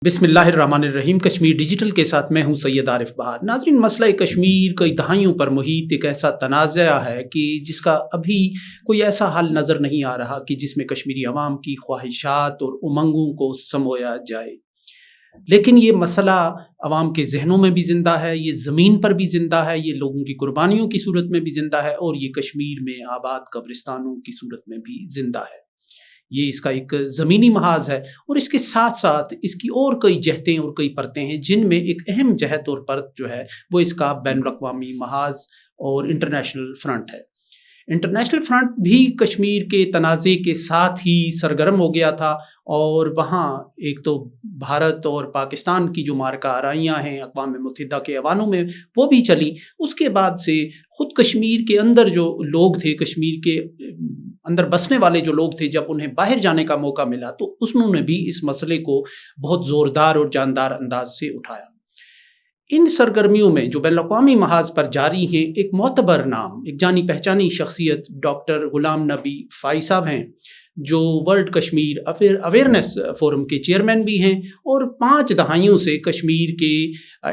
بسم اللہ الرحمن الرحیم۔ کشمیر ڈیجیٹل کے ساتھ میں ہوں سید عارف بہار۔ ناظرین، مسئلہ کشمیر کئی دہائیوں پر محیط ایک ایسا تنازع ہے کہ جس کا ابھی کوئی ایسا حل نظر نہیں آ رہا کہ جس میں کشمیری عوام کی خواہشات اور امنگوں کو سمویا جائے۔ لیکن یہ مسئلہ عوام کے ذہنوں میں بھی زندہ ہے، یہ زمین پر بھی زندہ ہے، یہ لوگوں کی قربانیوں کی صورت میں بھی زندہ ہے، اور یہ کشمیر میں آباد قبرستانوں کی صورت میں بھی زندہ ہے۔ یہ اس کا ایک زمینی محاذ ہے، اور اس کے ساتھ ساتھ اس کی اور کئی جہتیں اور کئی پرتیں ہیں، جن میں ایک اہم جہت اور پرت جو ہے وہ اس کا بین الاقوامی محاذ اور انٹرنیشنل فرنٹ ہے۔ انٹرنیشنل فرنٹ بھی کشمیر کے تنازع کے ساتھ ہی سرگرم ہو گیا تھا، اور وہاں ایک تو بھارت اور پاکستان کی جو مارکہ آرائیاں ہیں اقوام متحدہ کے ایوانوں میں وہ بھی چلی۔ اس کے بعد سے خود کشمیر کے اندر جو لوگ تھے، کشمیر کے اندر بسنے والے جو لوگ تھے، جب انہیں باہر جانے کا موقع ملا تو انہوں نے بھی اس مسئلے کو بہت زوردار اور جاندار انداز سے اٹھایا۔ ان سرگرمیوں میں جو بین الاقوامی محاذ پر جاری ہیں، ایک معتبر نام، ایک جانی پہچانی شخصیت ڈاکٹر غلام نبی فائی صاحب ہیں، جو ورلڈ کشمیر اویئرنیس فورم کے چیئرمین بھی ہیں، اور 5 دہائیوں سے کشمیر کے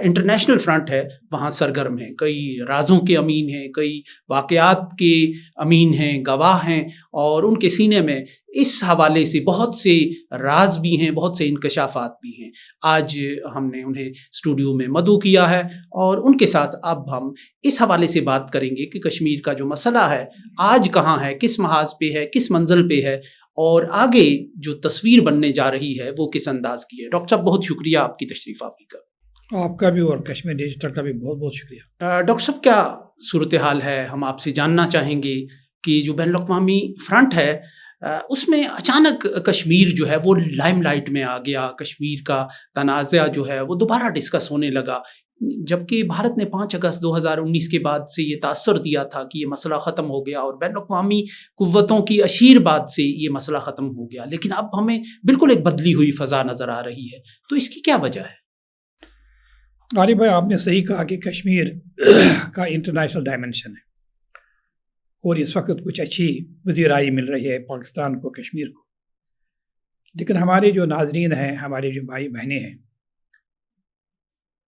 انٹرنیشنل فرنٹ ہے وہاں سرگرم ہیں۔ کئی رازوں کے امین ہیں، کئی واقعات کے امین ہیں، گواہ ہیں، اور ان کے سینے میں اس حوالے سے بہت سے راز بھی ہیں، بہت سے انکشافات بھی ہیں۔ آج ہم نے انہیں اسٹوڈیو میں مدعو کیا ہے، اور ان کے ساتھ اب ہم اس حوالے سے بات کریں گے کہ کشمیر کا جو مسئلہ ہے آج کہاں ہے، کس محاذ پہ ہے، کس منزل پہ ہے، اور آگے جو تصویر بننے جا رہی ہے وہ کس انداز کی ہے۔ ڈاکٹر صاحب، بہت شکریہ آپ کی تشریف آوری کا۔ آپ کا بھی اور کشمیر ڈیجیٹل کا بھی بہت بہت شکریہ۔ ڈاکٹر صاحب، کیا صورتحال ہے؟ ہم آپ سے جاننا چاہیں گے کہ جو بین الاقوامی فرنٹ ہے اس میں اچانک کشمیر جو ہے وہ لائم لائٹ میں آ گیا، کشمیر کا تنازع جو ہے وہ دوبارہ ڈسکس ہونے لگا، جبکہ بھارت نے 5 اگست 2019 کے بعد سے یہ تاثر دیا تھا کہ یہ مسئلہ ختم ہو گیا، اور بین الاقوامی قوتوں کی اشیر بعد سے یہ مسئلہ ختم ہو گیا۔ لیکن اب ہمیں بالکل ایک بدلی ہوئی فضا نظر آ رہی ہے، تو اس کی کیا وجہ ہے؟ عارف بھائی، آپ نے صحیح کہا کہ کشمیر کا انٹرنیشنل ڈائمنشن ہے، اور اس وقت کچھ اچھی وزیرائی مل رہی ہے پاکستان کو، کشمیر کو۔ لیکن ہمارے جو ناظرین ہیں، ہمارے جو بھائی بہنیں ہیں،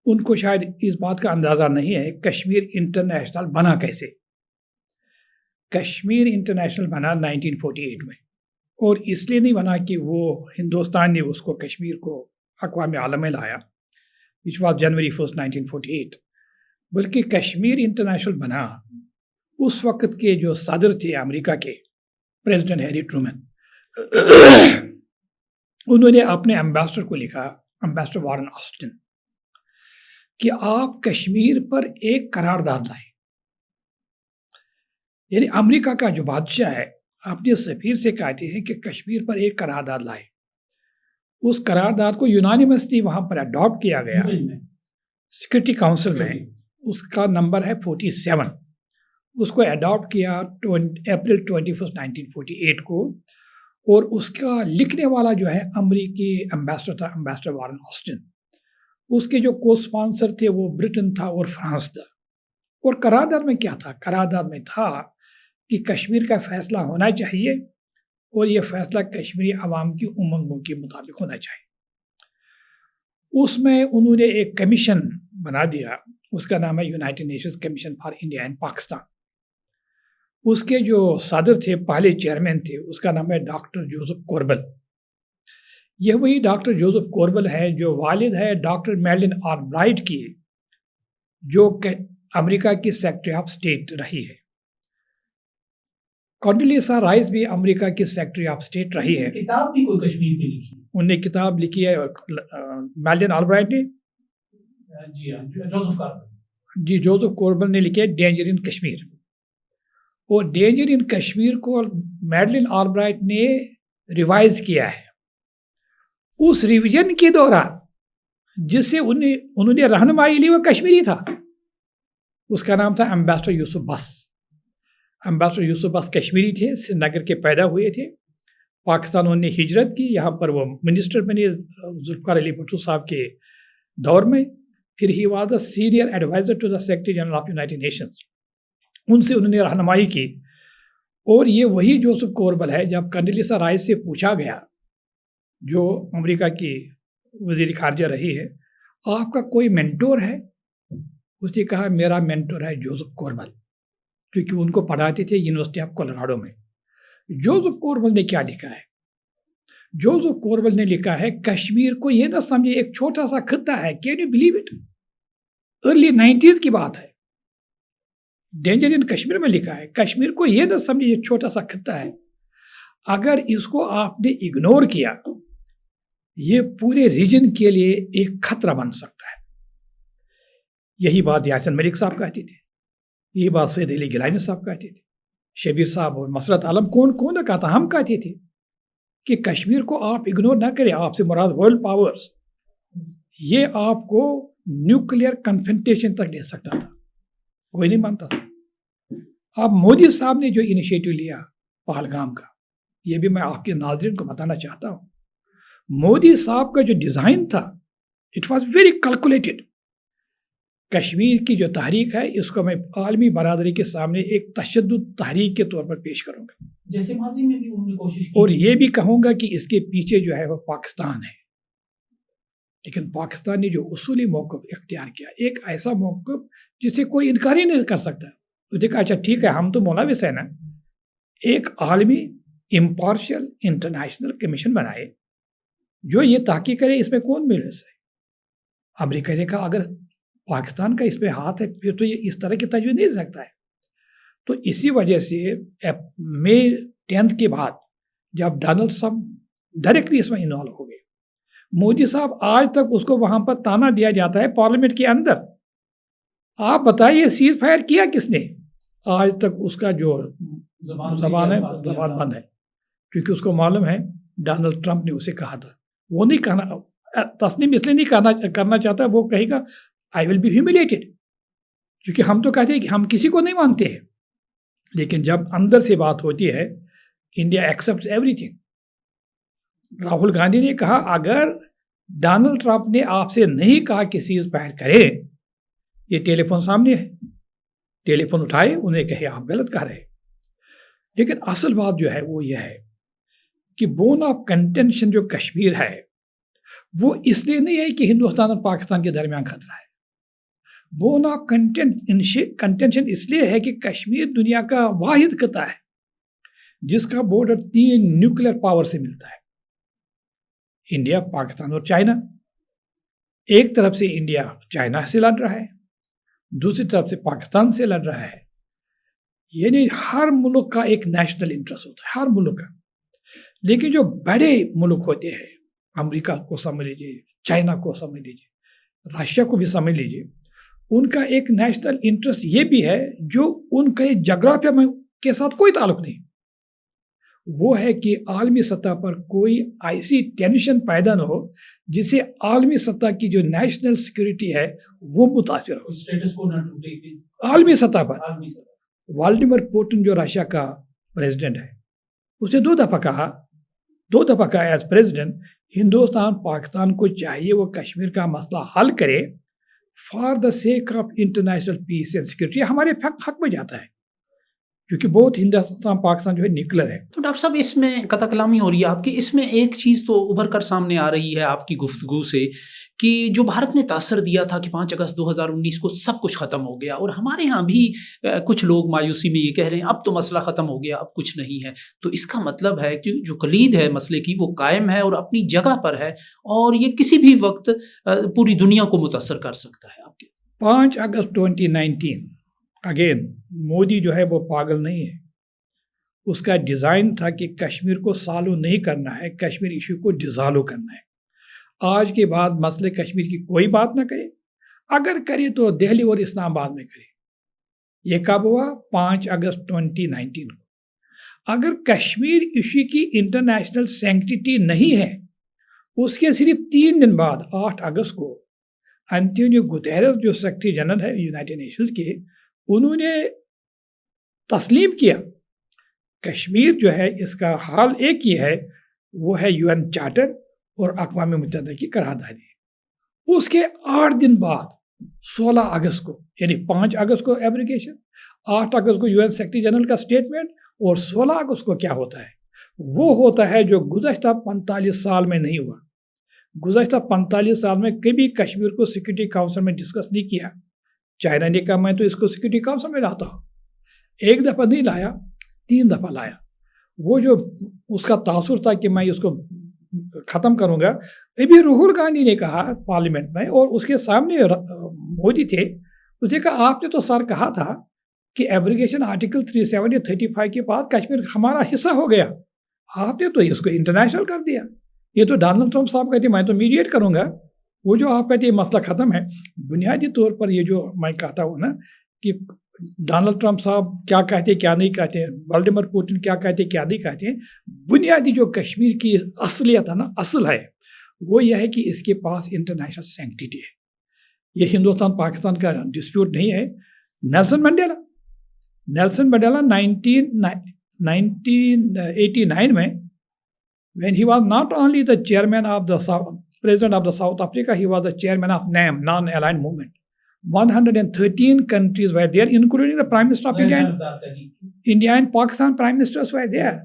ان کو شاید اس بات کا اندازہ نہیں ہے کشمیر انٹرنیشنل بنا کیسے۔ کشمیر انٹرنیشنل بنا 1948 میں، اور اس لیے نہیں بنا کہ وہ ہندوستان نے اس کو، کشمیر کو اقوام عالم میں لایا، which was January 1st 1948، بلکہ کشمیر انٹرنیشنل بنا اس وقت کے جو صدر تھے امریکہ کے، پریزیڈنٹ ہیری ٹرومن، انہوں نے اپنے امبیسڈر کو لکھا، امبیسڈر وارن آسٹن، کہ آپ کشمیر پر ایک قرارداد لائیں۔ یعنی امریکہ کا جو بادشاہ ہے اپنے سفیر سے کہتے ہیں کہ کشمیر پر ایک قرارداد لائے۔ اس قرارداد کو یونانیمسلی وہاں پر اڈاپٹ کیا گیا سیکورٹی کاؤنسل میں، اس کا نمبر ہے 47۔ اس کو اڈاپٹ کیا اپریل 21 1948 کو، اور اس کا لکھنے والا جو ہے امریکی امبیسڈر تھا، امبیسڈر وارن آسٹن۔ اس کے جو کو اسپانسر تھے وہ برٹن تھا اور فرانس تھا۔ اور قرارداد میں کیا تھا؟ قرارداد میں تھا کہ کشمیر کا فیصلہ ہونا چاہیے، اور یہ فیصلہ کشمیری عوام کی امنگوں کے مطابق ہونا چاہیے۔ اس میں انہوں نے ایک کمیشن بنا دیا، اس کا نام ہے United Nations Commission for India and Pakistan. اس کے جو صدر تھے، پہلے چیئرمین تھے، اس کا نام ہے ڈاکٹر جوزف کوربل۔ یہ وہی ڈاکٹر جوزف کوربل ہے جو والد ہے ڈاکٹر میڈلن آلبرائٹ کی، جو کہ امریکہ کی سیکرٹری آف اسٹیٹ رہی ہے۔ کونڈلیسا رائس بھی امریکہ کی سیکرٹری آف اسٹیٹ رہی ہے۔ کتاب بھی کوئی کشمیر پہ لکھی، انہوں نے کتاب لکھی ہے، میڈلن آلبرائٹ نے، جی جوزف کوربل نے لکھی ہے ڈینجر ان کشمیر۔ اور ڈینجر ان کشمیر کو میڈلن آلبرائٹ نے ریوائز کیا ہے۔ اس ریویژن کے دوران جس سے انہوں نے رہنمائی لی وہ کشمیری تھا، اس کا نام تھا امبیسڈر یوسف بس۔ امبیسڈر یوسف بس کشمیری تھے، سری نگر کے پیدا ہوئے تھے، پاکستان انہوں نے ہجرت کی، یہاں پر وہ منسٹر بنے ذوالفقار علی بھٹو صاحب کے دور میں۔ پھر he was the senior adviser to the Secretary General of United Nations, ان سے انہوں نے رہنمائی کی۔ اور یہ وہی جوزف کوربل ہے، جب کونڈلیسا رائس سے پوچھا گیا، جو امریکہ کی وزیر خارجہ رہی ہے، آپ کا کوئی مینٹور ہے؟ اس نے کہا میرا مینٹور ہے جوزف کورمل، کیونکہ ان کو پڑھاتے تھے یونیورسٹی آف کولراڈو میں۔ جوزف کورمل نے کیا لکھا ہے؟ جوزف کورمل نے لکھا ہے کشمیر کو یہ نہ سمجھے ایک چھوٹا سا خطہ ہے، can you believe it? Early 90s کی بات ہے، ڈینجر ان کشمیر میں لکھا ہے کشمیر کو یہ نہ سمجھے یہ چھوٹا سا خطہ ہے، اگر اس کو آپ نے اگنور کیا یہ پورے ریجن کے لیے ایک خطرہ بن سکتا ہے۔ یہی بات یاسین ملک صاحب کہتے تھے، یہی بات سید علی گیلانی صاحب کہتے تھے، شبیر صاحب اور مسرت عالم کون نہ کہتا، ہم کہتے تھے کہ کشمیر کو آپ اگنور نہ کریں، آپ سے مراد ورلڈ پاورز، یہ آپ کو نیوکلیئر کنفرنٹیشن تک لے سکتا تھا، کوئی نہیں مانتا تھا۔ اب مودی صاحب نے جو انیشیٹو لیا پہلگام کا، یہ بھی میں آپ کے ناظرین کو بتانا چاہتا ہوں، مودی صاحب کا جو ڈیزائن تھا it was very calculated. Kashmir کی جو تحریک ہے اس کو میں عالمی برادری کے سامنے ایک تشدد تحریک کے طور پر پیش کروں گا، جیسے ماضی میں بھی انہوں نے کوشش کی، اور یہ بھی کہوں گا کہ اس کے پیچھے جو ہے وہ پاکستان ہے، لیکن پاکستان نے جو اصولی موقف اختیار کیا، ایک ایسا موقف جسے کوئی انکار ہی نہیں کر سکتا، تو دیکھا اچھا ٹھیک ہے ہم تو ملوث ہیں نا، ایک عالمی امپارشل انٹرنیشنل کمیشن بنائے جو یہ تحقیق کرے اس میں کون ملوث ہے۔ امریکہ نے کہا اگر پاکستان کا اس میں ہاتھ ہے پھر تو یہ اس طرح کی تجویز نہیں سکتا ہے۔ تو اسی وجہ سے مئی 10 کے بعد جب ڈونلڈ ٹرمپ ڈائریکٹلی اس میں انوالو ہو گئے، مودی صاحب آج تک اس کو وہاں پر تانا دیا جاتا ہے پارلیمنٹ کے اندر، آپ بتائیے سیز فائر کیا کس نے؟ آج تک اس کا جو زبان بند ہے، کیونکہ اس کو معلوم ہے ڈونلڈ ٹرمپ نے اسے کہا تھا، وہ نہیں کہنا تسلیم اس لیے نہیں کرنا چاہتا، وہ کہے گا I will be humiliated، کیونکہ ہم تو کہتے ہیں کہ ہم کسی کو نہیں مانتے ہیں، لیکن جب اندر سے بات ہوتی ہے India accepts every thing. Rahul Gandhi نے کہا اگر ڈونلڈ ٹرمپ نے آپ سے نہیں کہا کہ سیز فائر کرے، یہ ٹیلی فون سامنے ہے، ٹیلی فون اٹھائے انہیں کہے آپ غلط کہہ رہے، لیکن اصل بات جو ہے وہ یہ ہے کہ بون آف کنٹینشن جو کشمیر ہے وہ اس لیے نہیں ہے کہ ہندوستان اور پاکستان کے درمیان خطرہ ہے، بون آف کنٹینشن اس لیے ہے کہ کشمیر دنیا کا واحد خطہ ہے جس کا بارڈر 3 نیوکلیئر پاور سے ملتا ہے، انڈیا، پاکستان اور چائنا۔ ایک طرف سے انڈیا چائنا سے لڑ رہا ہے، دوسری طرف سے پاکستان سے لڑ رہا ہے، یعنی ہر ملک کا ایک نیشنل انٹرسٹ ہوتا ہے، ہر ملک کا، لیکن جو بڑے ملک ہوتے ہیں، امریکہ کو سمجھ لیجیے، چائنا کو سمجھ لیجیے، رشیا کو بھی سمجھ لیجیے، ان کا ایک نیشنل انٹرسٹ یہ بھی ہے جو ان کے جغرافیہ میں کے ساتھ کوئی تعلق نہیں، وہ ہے کہ عالمی سطح پر کوئی ایسی ٹینشن پیدا نہ ہو جس سے عالمی سطح کی جو نیشنل سیکورٹی ہے وہ متاثر ہو، اسٹیٹس کو نہ ٹوٹے عالمی سطح پر۔ والڈیمر پوٹن جو رشیا کا پریزیڈنٹ ہے اس نے 2 دفعہ کہا ایز پریزیڈنٹ ہندوستان پاکستان کو چاہیے وہ کشمیر کا مسئلہ حل کرے for the sake of international peace and security, ہمارے حق میں جاتا ہے کیونکہ بہت ہندوستان پاکستان جو ہے نیوکلیر ہے۔ تو ڈاکٹر صاحب اس میں قطع کلامی ہو رہی ہے آپ کی، اس میں ایک چیز تو ابھر کر سامنے آ رہی ہے آپ کی گفتگو سے کہ جو بھارت نے تاثر دیا تھا کہ 5 اگست 2019 کو سب کچھ ختم ہو گیا، اور ہمارے ہاں بھی کچھ لوگ مایوسی میں یہ کہہ رہے ہیں اب تو مسئلہ ختم ہو گیا، اب کچھ نہیں ہے، تو اس کا مطلب ہے کہ جو کلید ہے مسئلے کی وہ قائم ہے اور اپنی جگہ پر ہے، اور یہ کسی بھی وقت پوری دنیا کو متاثر کر سکتا ہے۔ آپ کے 5 اگست 2019 اگین مودی جو ہے وہ پاگل نہیں ہے، اس کا ڈیزائن تھا کہ کشمیر کو سالو نہیں کرنا ہے، کشمیر ایشو کو ڈیزالو کرنا ہے، آج کے بعد مسئلے کشمیر کی کوئی بات نہ کرے، اگر کرے تو دہلی اور اسلام آباد میں کرے۔ یہ کب ہوا؟ 5 اگست 2019 کو۔ اگر کشمیر ایشو کی انٹرنیشنل سینکٹیٹی نہیں ہے، اس کے صرف 3 دن بعد 8 اگست کو انتونیو گوتیرس جو سیکرٹری جنرل ہے یونائٹڈ نیشنز کے، انہوں نے تسلیم کیا کشمیر جو ہے اس کا حال ایک ہی ہے، وہ ہے UN چارٹر اور اقوام متحدہ کی قراردادی۔ اس کے 8 دن بعد 16 اگست کو، یعنی 5 اگست کو ایبریگیشن، 8 اگست کو UN سیکرٹری جنرل کا سٹیٹمنٹ، اور 16 اگست کو کیا ہوتا ہے؟ وہ ہوتا ہے جو گزشتہ 45 سال میں نہیں ہوا، گزشتہ 45 سال میں کبھی کشمیر کو سیکورٹی کاؤنسل میں ڈسکس نہیں کیا. چائنا نے کہا میں تو اس کو سیکورٹی کاؤنسل میں لاتا ہوں. ایک دفعہ نہیں لایا، 3 دفعہ لایا. وہ جو اس کا تاثر تھا کہ میں اس کو ختم کروں گا، ابھی راہل گاندھی نے کہا پارلیمنٹ میں، اور اس کے سامنے مودی تھے، اس نے کہا آپ نے تو سر کہا تھا کہ ایبریگیشن آرٹیکل 37 یا 35 کے بعد کشمیر ہمارا حصہ ہو گیا، آپ نے تو اس کو انٹرنیشنل کر دیا. یہ تو ڈونلڈ ٹرمپ صاحب کہتے ہیں میں تو میڈیٹ کروں گا، وہ جو آپ کہتے ہیں مسئلہ ختم ہے. بنیادی طور پر یہ جو میں کہتا ہوں نا کہ ڈونلڈ ٹرمپ صاحب کیا کہتے ہیں کیا نہیں کہتے ہیں، ولڈیمر پوٹن کیا کہتے ہیں کیا نہیں کہتے ہیں، بنیادی جو کشمیر کی اصلیت ہے نا، اصل ہے وہ یہ ہے کہ اس کے پاس انٹرنیشنل سینکٹیٹی ہے. یہ ہندوستان پاکستان کا ڈسپیوٹ نہیں ہے. نیلسن منڈیلا 1989 میں when he was not only the chairman of the president of the South Africa, he was the chairman of NAM, Non-Aligned Movement. 113 countries were there, including the Prime Minister of India and Pakistan Prime Ministers were there.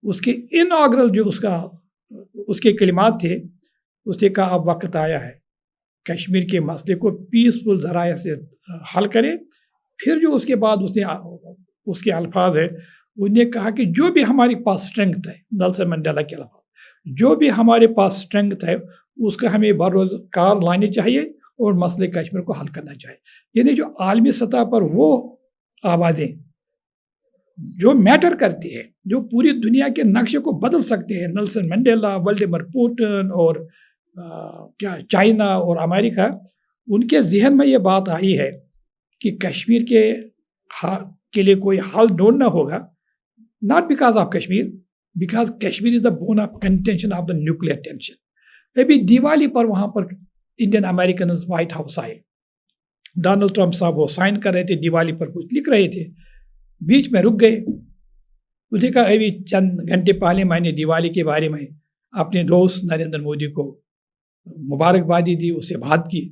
اس کے اناگرل جو اس کے کلمات تھے، اس نے کہا اب وقت آیا ہے کشمیر کے مسئلے کو پیسفل ذرائع سے حل کرے. پھر جو اس کے بعد اس کے الفاظ ہے، انہوں نے کہا کہ جو بھی ہمارے پاس اسٹرینگتھ ہے، نیلسن منڈیلا کے الفاظ، جو بھی ہمارے پاس اسٹرینگتھ ہے اس کا ہمیں بروزگار لانے چاہیے اور مسئلے کشمیر کو حل کرنا چاہیے. یعنی جو عالمی سطح پر وہ آوازیں جو میٹر کرتی ہے، جو پوری دنیا کے نقشے کو بدل سکتے ہیں، نیلسن منڈیلا، ولڈیمر پوٹن اور چائنا اور امریکہ، ان کے ذہن میں یہ بات آئی ہے کہ کشمیر کے لیے کوئی حل ڈھونڈنا ہوگا. Not because of Kashmir, because Kashmir is the bone of contention of the nuclear tension. ابھی دیوالی پر وہاں پر انڈین امریکنز وائٹ ہاؤس آئے، ڈونلڈ ٹرمپ صاحب وہ سائن کر رہے تھے، دیوالی پر کچھ لکھ رہے تھے، بیچ میں رک گئے. مجھے کہا ابھی چند گھنٹے پہلے میں نے دیوالی کے بارے میں اپنے دوست نریندر مودی کو مبارکبادی دی، اس سے بات کی،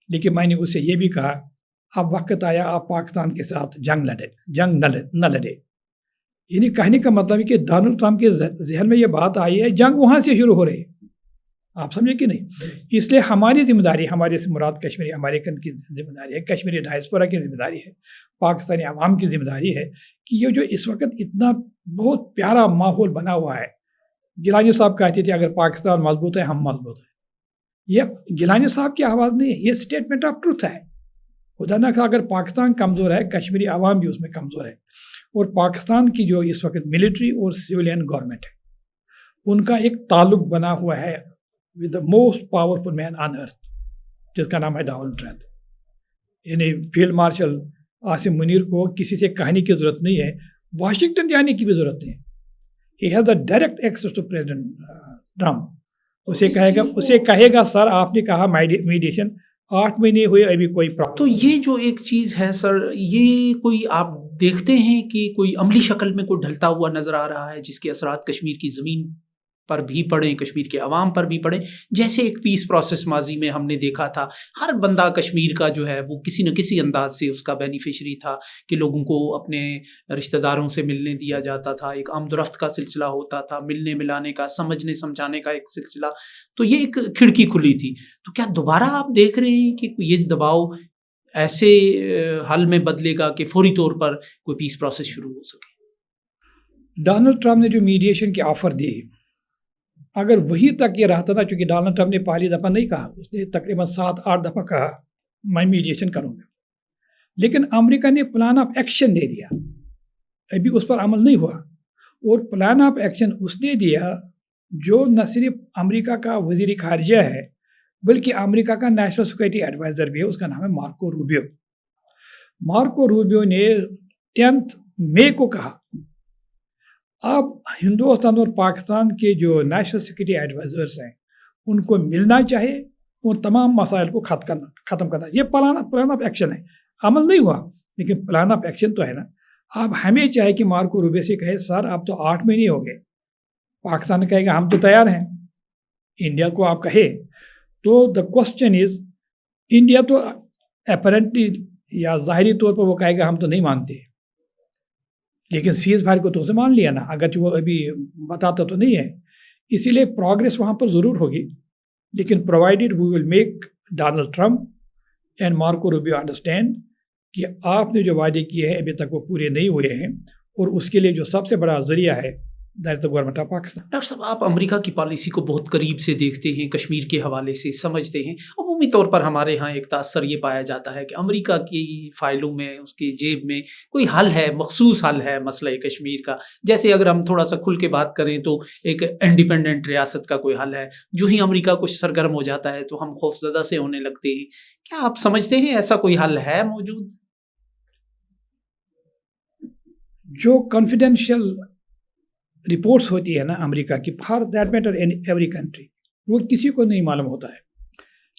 لیکن میں نے اسے یہ بھی کہا اب وقت آیا آپ پاکستان کے ساتھ جنگ نہ لڑے. یعنی کہنے کا مطلب ہے کہ ڈونلڈ ٹرمپ کے ذہن میں یہ بات آئی ہے جنگ وہاں سے شروع ہو رہی ہے. آپ سمجھے کہ نہیں؟ اس لیے ہماری ذمہ داری، ہمارے سے مراد کشمیری امریکن کی ذمہ داری ہے، کشمیری ڈائسپورا کی ذمہ داری ہے، پاکستانی عوام کی ذمہ داری ہے کہ یہ جو اس وقت اتنا بہت پیارا ماحول بنا ہوا ہے. گیلانی صاحب کہتے تھے اگر پاکستان مضبوط ہے ہم مضبوط ہیں. یہ گیلانی صاحب کی آواز نہیں ہے، یہ اسٹیٹمنٹ آف ٹروتھ ہے. خدا نہ خواہ اگر پاکستان کمزور ہے، کشمیری عوام بھی اس میں کمزور ہے. اور پاکستان کی جو اس وقت ملٹری اور سویلین گورنمنٹ ہے، ان کا ایک تعلق بنا ہوا ہے ود دا موسٹ پاورفل مین آن ارتھ، جس کا نام ہے ڈونلڈ ٹرمپ. یعنی فیلڈ مارشل عاصم منیر کو کسی سے کہنے کی ضرورت نہیں ہے، واشنگٹن جانے کی بھی ضرورت نہیں ہے. He has the direct access to president Trump. اسے کہے گا سر آپ نے کہا میڈیشن 8 مہینے ہوئے ابھی کوئی پرابلم. تو یہ جو ایک چیز ہے سر، یہ کوئی آپ دیکھتے ہیں کہ کوئی عملی شکل میں کوئی ڈھلتا ہوا نظر آ رہا ہے جس کے اثرات کشمیر کی زمین پر بھی پڑیں، کشمیر کے عوام پر بھی پڑیں؟ جیسے ایک پیس پروسیس ماضی میں ہم نے دیکھا تھا، ہر بندہ کشمیر کا جو ہے وہ کسی نہ کسی انداز سے اس کا بینیفیشری تھا کہ لوگوں کو اپنے رشتہ داروں سے ملنے دیا جاتا تھا، ایک آمد و رفت کا سلسلہ ہوتا تھا، ملنے ملانے کا، سمجھنے سمجھانے کا ایک سلسلہ. تو یہ ایک کھڑکی کھلی تھی. تو کیا دوبارہ آپ دیکھ رہے ہیں کہ یہ دباؤ ایسے حل میں بدلے گا کہ فوری طور پر کوئی پیس پروسیس شروع ہو سکے؟ ڈونلڈ ٹرمپ نے جو میڈیشن کی آفر دی، اگر وہی تک یہ رہتا تھا، چونکہ ڈونلڈ ٹرمپ نے پہلی دفعہ نہیں کہا، اس نے تقریباً 7-8 دفعہ کہا میں میڈیشن کروں گا، لیکن امریکہ نے پلان آف ایکشن دے دیا، ابھی اس پر عمل نہیں ہوا. اور پلان آف ایکشن اس نے دیا جو نہ صرف امریکہ کا وزیر خارجہ ہے بلکہ امریکہ کا نیشنل سیکورٹی ایڈوائزر بھی ہے، اس کا نام ہے مارکو روبیو. مارکو روبیو نے 10 مئی کو کہا اب ہندوستان اور پاکستان کے جو نیشنل سیکورٹی ایڈوائزرس ہیں ان کو ملنا چاہیے اور تمام مسائل کو ختم کرنا. یہ پلان آف ایکشن ہے، عمل نہیں ہوا لیکن پلان آف ایکشن تو ہے نا. اب ہمیں چاہے کہ مارکو روبیو سے کہے سر اب تو 8 مہینے ہو گئے، پاکستان کہے گا ہم تو تیار ہیں، انڈیا کو آپ کہے تو دا کوسچن از، انڈیا تو اپیرنٹلی یا ظاہری طور پر وہ کہے گا ہم تو نہیں مانتے، لیکن سیز فائر کو تو اسے مان لیا نا، اگرچہ وہ ابھی بتاتا تو نہیں ہے. اسی لیے پروگریس وہاں پر ضرور ہوگی. لیکن provided we will make Donald Trump and Marco Rubio understand کہ آپ نے جو وعدے کیے ہیں ابھی تک وہ پورے نہیں ہوئے ہیں، اور اس کے لیے جو سب سے بڑا ذریعہ ہے that is the government of Pakistan. Doctor صاحب، آپ امریکہ کی پالیسی کو بہت قریب سے دیکھتے ہیں، کشمیر کے حوالے سے سمجھتے ہیں۔ عمومی طور پر ہمارے ہاں ایک تاثر یہ پایا جاتا ہے کہ امریکہ کی فائلوں میں، اس کی جیب میں کوئی حل ہے، مخصوص حل ہے مسئلہ کشمیر کا۔ جیسے اگر ہم تھوڑا سا کھل کے بات کریں تو ایک انڈیپینڈنٹ ریاست کا کوئی حل ہے، جو ہی امریکہ کچھ سرگرم ہو جاتا ہے تو ہم خوفزدہ سے ہونے لگتے ہیں۔ کیا آپ سمجھتے ہیں ایسا کوئی حل ہے موجود؟ جو کانفیڈینشیل رپورٹس ہوتی ہے نا امریکہ کی، for that matter in every country, وہ کسی کو نہیں معلوم ہوتا ہے،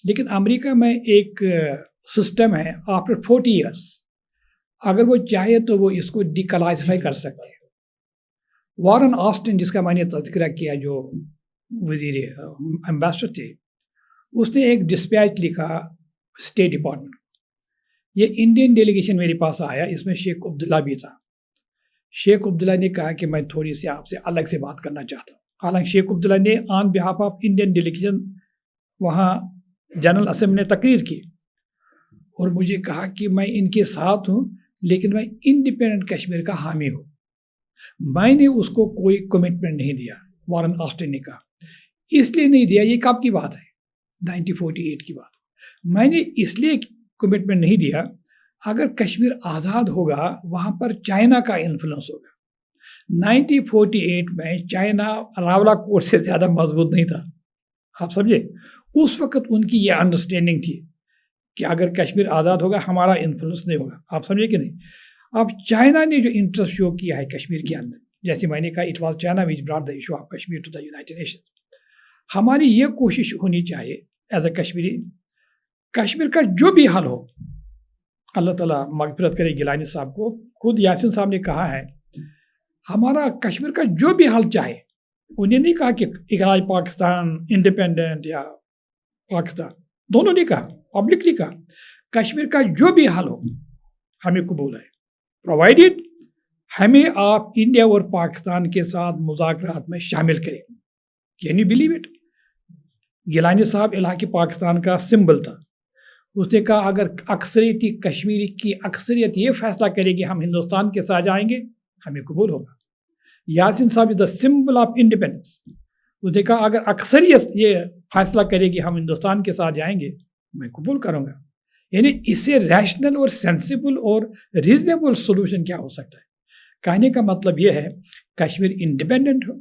لیکن امریکہ میں ایک سسٹم ہے، آفٹر 40 ایئرس اگر وہ چاہے تو وہ اس کو ڈیکلاسیفائی کر سکتے ہیں۔ وارن آسٹن، جس کا میں نے تذکرہ کیا، جو وزیر ایمبیسڈر تھے، اس نے ایک ڈسپیچ لکھا اسٹیٹ ڈپارٹمنٹ۔ یہ انڈین ڈیلیگیشن میرے پاس آیا، اس میں شیخ عبداللہ بھی تھا۔ شیخ عبداللہ نے کہا کہ میں تھوڑی سی آپ سے الگ سے بات کرنا چاہتا ہوں۔ حالانکہ شیخ عبداللہ نے آن بہاف آف انڈین ڈیلیگیشن وہاں جنرل اسمبلی نے تقریر کی، اور مجھے کہا کہ میں ان کے ساتھ ہوں، لیکن میں انڈیپینڈنٹ کشمیر کا حامی ہوں۔ میں نے اس کو کوئی کمٹمنٹ نہیں دیا، وارن آسٹن نے کہا۔ اس لیے نہیں دیا، یہ کب کی بات ہے؟ 1948 کی بات۔ میں نے اس لیے کمٹمنٹ نہیں دیا، اگر کشمیر آزاد ہوگا وہاں پر چائنا کا انفلوئنس ہوگا۔ 1948 میں چائنا راولا کوٹ سے زیادہ مضبوط نہیں تھا، آپ سمجھے؟ اس وقت ان کی یہ انڈرسٹینڈنگ تھی کہ اگر کشمیر آزاد ہوگا ہمارا انفلوئنس نہیں ہوگا، آپ سمجھے کہ نہیں؟ اب چائنا نے جو انٹرسٹ شو کیا ہے کشمیر کے اندر، جیسے میں نے کہا it was China which brought the issue of Kashmir to the United Nation. ہماری یہ کوشش ہونی چاہیے ایز اے کشمیری، کشمیر کا جو بھی حل ہو، اللہ تعالیٰ مغفرت کرے گیلانی صاحب کو، خود یاسین صاحب نے کہا ہے ہمارا کشمیر کا جو بھی حل چاہے، انہیں نہیں کہا کہ اخراج پاکستان، انڈیپینڈنٹ یا پاکستان، دونوں نے کہا، پبلکلی کہا کشمیر کا جو بھی حل ہو ہمیں قبول ہے، پرووائڈیڈ ہمیں آپ انڈیا اور پاکستان کے ساتھ مذاکرات میں شامل کریں۔ Can you believe it? Gilani صاحب علاقے پاکستان کا سمبل تھا، اس نے کہا اگر اکثریتی کشمیری کی اکثریت یہ فیصلہ کرے گی ہم ہندوستان کے ساتھ جائیں گے، ہمیں قبول ہوگا۔ یاسین صاحب از دا سمبل آف انڈیپینڈنس، اس نے کہا اگر اکثریت یہ فیصلہ کرے گی ہم ہندوستان کے ساتھ جائیں گے، میں قبول کروں گا۔ یعنی اس سے ریشنل اور سینسیبل اور ریزنیبل سولوشن کیا ہو سکتا ہے؟ کہنے کا مطلب یہ ہے کشمیر انڈیپینڈنٹ ہو،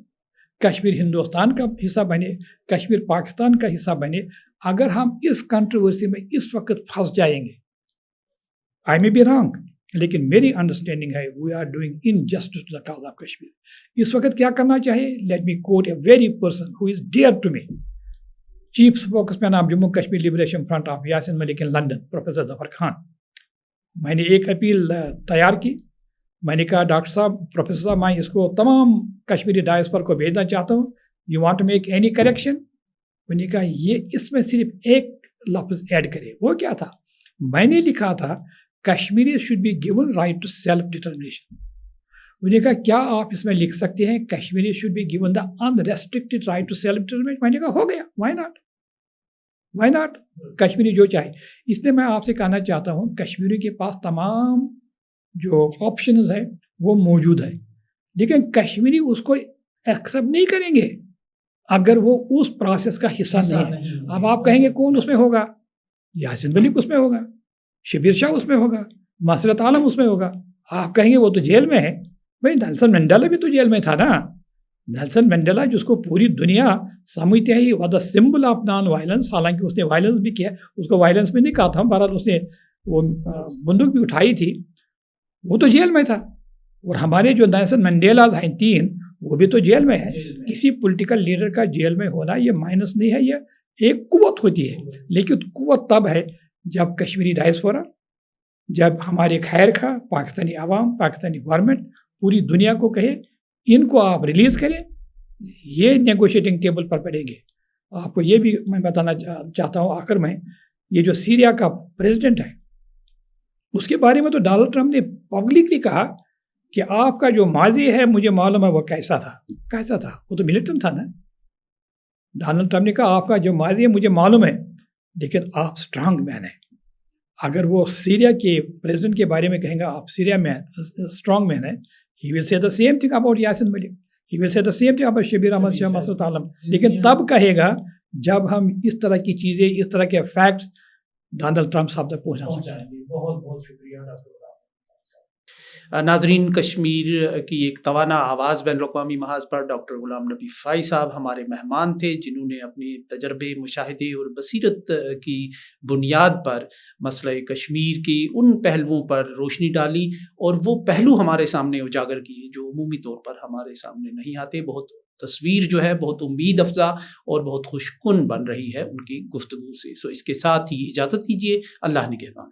کشمیر ہندوستان کا حصہ بنے، کشمیر پاکستان کا حصہ بنے۔ اگر ہم اس کنٹروورسی میں اس وقت پھنس جائیں گے، آئی مے بی رانگ، لیکن میری انڈرسٹینڈنگ ہے we are doing injustice to the cause of Kashmir. اس وقت کیا کرنا چاہیے؟ Let me quote a very person who is dear to me, chief spokesman of Jammu Kashmir Liberation Front of Yasin Malik in London, professor Zafar Khan. میں نے ایک اپیل تیار کی، میں نے کہا ڈاکٹر صاحب، پروفیسر صاحب، میں اس کو تمام کشمیری ڈائسپورا کو بھیجنا چاہتا ہوں، you want to make any correction? انہوں نے کہا یہ اس میں صرف ایک لفظ ایڈ کرے۔ وہ کیا تھا؟ میں نے لکھا تھا Kashmiri should be given right to self determination. انہوں نے کہا کیا آپ اس میں لکھ سکتے ہیں Kashmiri should be given the unrestricted right to self determination? میں نے کہا ہو گیا، وائی ناٹ، کشمیری جو چاہے۔ اس لیے میں آپ سے کہنا چاہتا ہوں کشمیری کے پاس تمام جو آپشنز ہیں وہ موجود ہیں، لیکن کشمیری اس کو ایکسیپٹ نہیں کریں گے اگر وہ اس پروسیس کا حصہ نہیں ہے۔ اب آپ کہیں گے کون اس میں ہوگا؟ یاسین ملک اس میں ہوگا، شبیر شاہ اس میں ہوگا، مسرت عالم اس میں ہوگا۔ آپ کہیں گے وہ تو جیل میں ہے۔ بھائی نیلسن منڈیلا بھی تو جیل میں تھا نا۔ نیلسن منڈیلا جس کو پوری دنیا سمجھتے ہی وہ the symbol of non violence, حالانکہ اس نے وائلنس بھی کیا، اس کو وائلنس میں نہیں کہا تھا، بہرحال اس نے وہ بندوق بھی اٹھائی تھی، وہ تو جیل میں تھا۔ اور ہمارے جو نیلسن منڈیلاز ہیں 3، وہ بھی تو جیل میں ہے۔ کسی پولیٹیکل لیڈر کا جیل میں ہونا یہ مائنس نہیں ہے، یہ ایک قوت ہوتی ہے، لیکن قوت تب ہے جب کشمیری ڈائسپورا، جب ہمارے خیر خواہ پاکستانی عوام، پاکستانی گورنمنٹ پوری دنیا کو کہے ان کو آپ ریلیز کریں، یہ نیگوشیٹنگ ٹیبل پر پڑیں گے۔ آپ کو یہ بھی میں بتانا چاہتا ہوں آخر میں، یہ جو سیریا کا پریزیڈنٹ ہے اس کے بارے میں تو ڈونلڈ ٹرمپ نے پبلکلی کہا کہ آپ کا جو ماضی ہے مجھے معلوم ہے وہ کیسا تھا۔ وہ تو ملیٹنٹ تھا نا، ڈونلڈ ٹرمپ نے کہا آپ کا جو ماضی ہے مجھے معلوم ہے لیکن آپ اسٹرانگ مین ہیں. اگر وہ سیریا کے پریزیڈنٹ کے بارے میں کہیں گا آپ سیریا میں اسٹرانگ مین ہیں, he will say the same thing about Yasin Malik, he will say the same thing about Shabir Ahmad Shah Masood Alam. لیکن تب کہے گا جب ہم اس طرح کی چیزیں, اس طرح کے فیکٹس ڈونلڈ ٹرمپ صاحب تک پہنچا سکیں. بہت بہت شکریہ ڈاکٹر. ناظرین, کشمیر کی ایک توانا آواز بین الاقوامی محاذ پر ڈاکٹر غلام نبی فائی صاحب ہمارے مہمان تھے, جنہوں نے اپنے تجربے, مشاہدے اور بصیرت کی بنیاد پر مسئلہ کشمیر کے ان پہلوؤں پر روشنی ڈالی اور وہ پہلو ہمارے سامنے اجاگر کیے جو عمومی طور پر ہمارے سامنے نہیں آتے. بہت تصویر جو ہے بہت امید افزا اور بہت خوش کن بن رہی ہے ان کی گفتگو سے. سو اس کے ساتھ ہی اجازت دیجیے. اللہ نگہبان.